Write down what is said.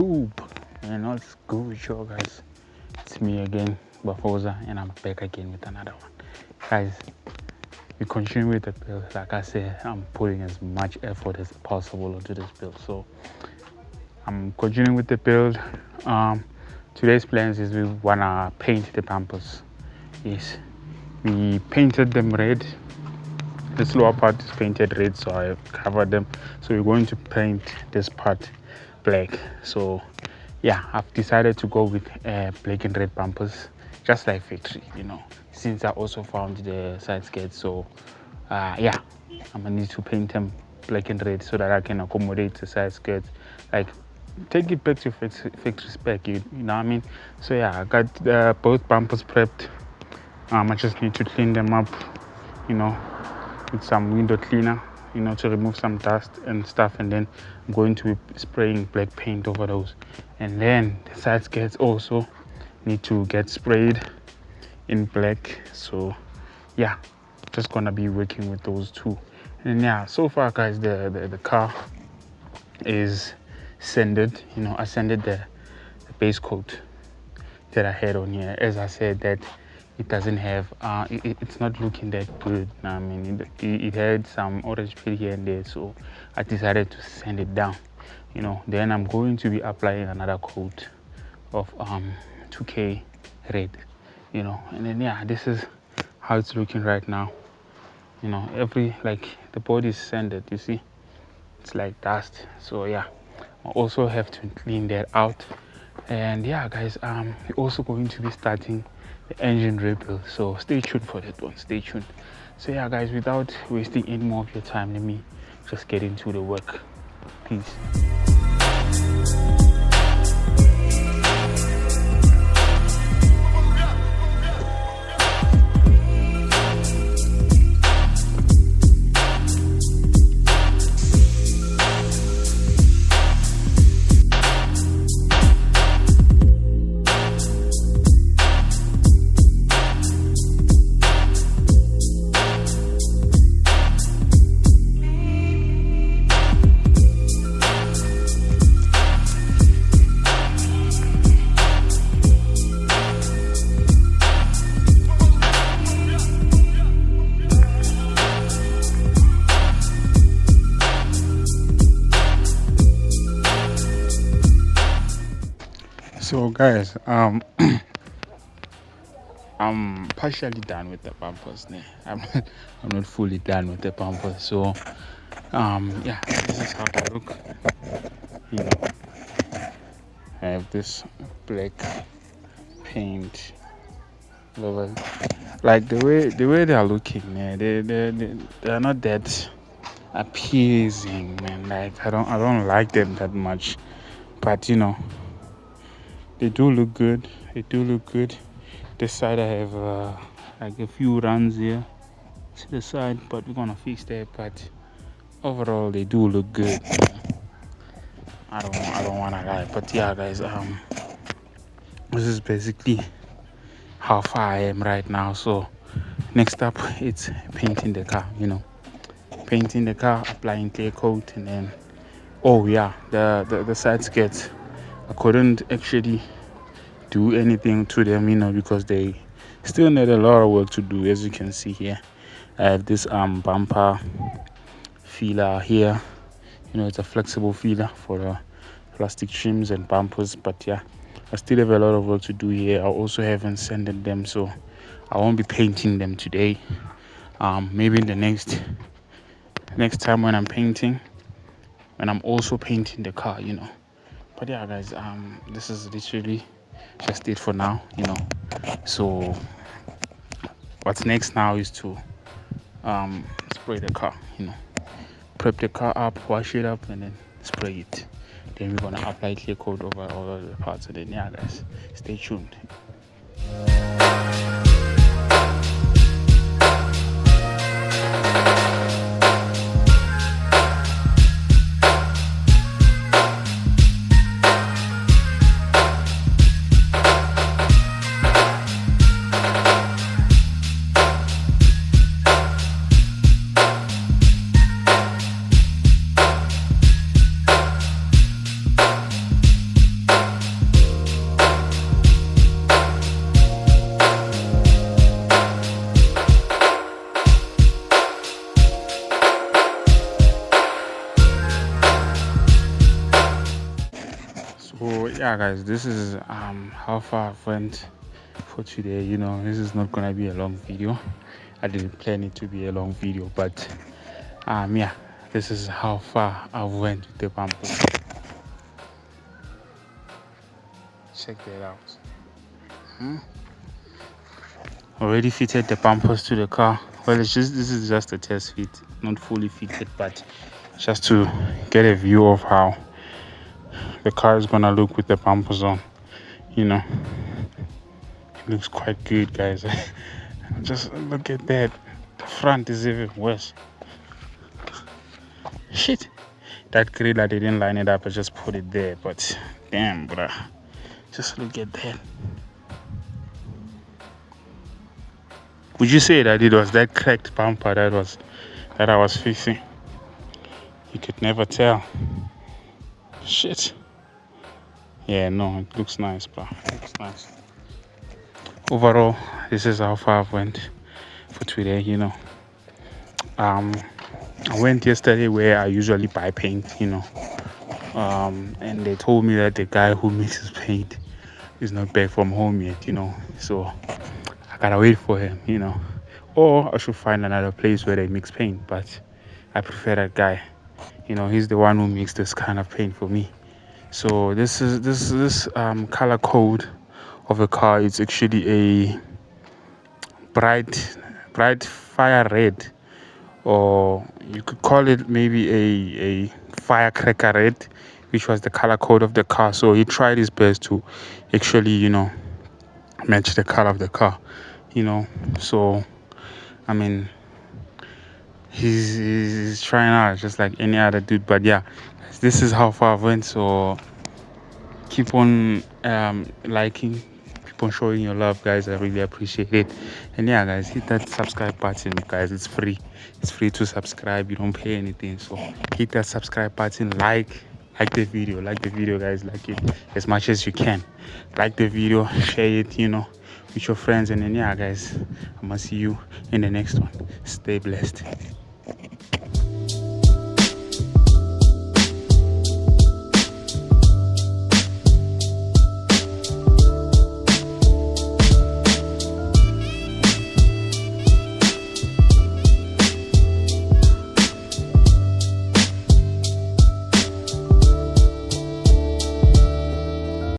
YouTube, and what's good with you guys? It's me again, Bafoza, and I'm back again with another one. Guys, we continue with the build. Like I said, I'm putting as much effort as possible into this build, so I'm continuing with the build. Today's plans is we wanna paint the bumpers. Yes, we painted them red. This lower part is painted red, so I covered them. So we're going to paint this part black. So yeah, I've decided to go with black and red bumpers, just like factory, since I also found the side skirts. So yeah, I'm gonna need to paint them black and red so that I can accommodate the side skirts, like take it back to factory spec, you know what I mean. So yeah, I got both bumpers prepped. I just need to clean them up, with some window cleaner, to remove some dust and stuff, and then I'm going to be spraying black paint over those. And then the side skirts also need to get sprayed in black. So yeah, just gonna be working with those two. And yeah, so far guys, the car is sanded. I sanded the base coat that I had on here. As I said, that it doesn't have it's not looking that good. I mean, it had some orange peel here and there, so I decided to sand it down. Then I'm going to be applying another coat of 2K red, and then yeah, this is how it's looking right now. Every, like, the body is sanded, you see, it's like dust. So yeah, I also have to clean that out. And yeah guys, we're also going to be starting the engine rebuild, so stay tuned for that one. Stay tuned. So yeah guys, without wasting any more of your time, let me just get into the work. Peace. So guys, I'm partially done with the bumpers. I'm not fully done with the bumpers. So yeah, this is how they look. I have this black paint level. Like the way they are looking, they're not that appeasing, man. Like I don't like them that much, but they do look good. This side I have like a few runs here to the side, but we're gonna fix that. But overall, they do look good. I don't wanna lie, but yeah, guys, this is basically how far I am right now. So next up, it's painting the car. Painting the car, applying clear coat, and then the side skirts, I couldn't actually do anything to them, because they still need a lot of work to do. As you can see here, I have this bumper feeler here. It's a flexible feeler for the plastic trims and bumpers. But yeah, I still have a lot of work to do here. I also haven't sanded them, so I won't be painting them today. Maybe in the next time when I'm painting, when I'm also painting the car, But yeah guys, this is literally just it for now. So what's next now is to spray the car, prep the car up, wash it up, and then spray it. Then we're gonna apply clear coat over all of the parts. And then yeah guys, stay tuned. So yeah guys, this is how far I've went for today. This is not gonna be a long video. I didn't plan it to be a long video, but yeah, this is how far I went with the bumper. Check that out. Already fitted the bumpers to the car. Well, this is just a test fit, not fully fitted, but just to get a view of how the car is gonna look with the bumpers on. It looks quite good, guys. Just look at that. The front is even worse. Shit, that grill, I didn't line it up, I just put it there, but damn, bruh, just look at that. Would you say that it was that cracked bumper that I was fixing? You could never tell. Shit. Yeah, no, it looks nice, bro. It looks nice. Overall, this is how far I went for today. I went yesterday where I usually buy paint. And they told me that the guy who mixes paint is not back from home yet. So I gotta wait for him. Or I should find another place where they mix paint. But I prefer that guy. He's the one who makes this kind of paint for me. So this color code of the car. It's actually a bright fire red, or you could call it maybe a firecracker red, which was the color code of the car. So he tried his best to actually match the color of the car. So I mean, he's trying out just like any other dude. But yeah, this is how far I went. So keep on liking, keep on showing your love, guys. I really appreciate it. And yeah, guys, hit that subscribe button, guys. It's free to subscribe. You don't pay anything. So hit that subscribe button, like the video, guys. Like it as much as you can. Like the video, share it, with your friends. And then yeah, guys, I'm gonna see you in the next one. Stay blessed.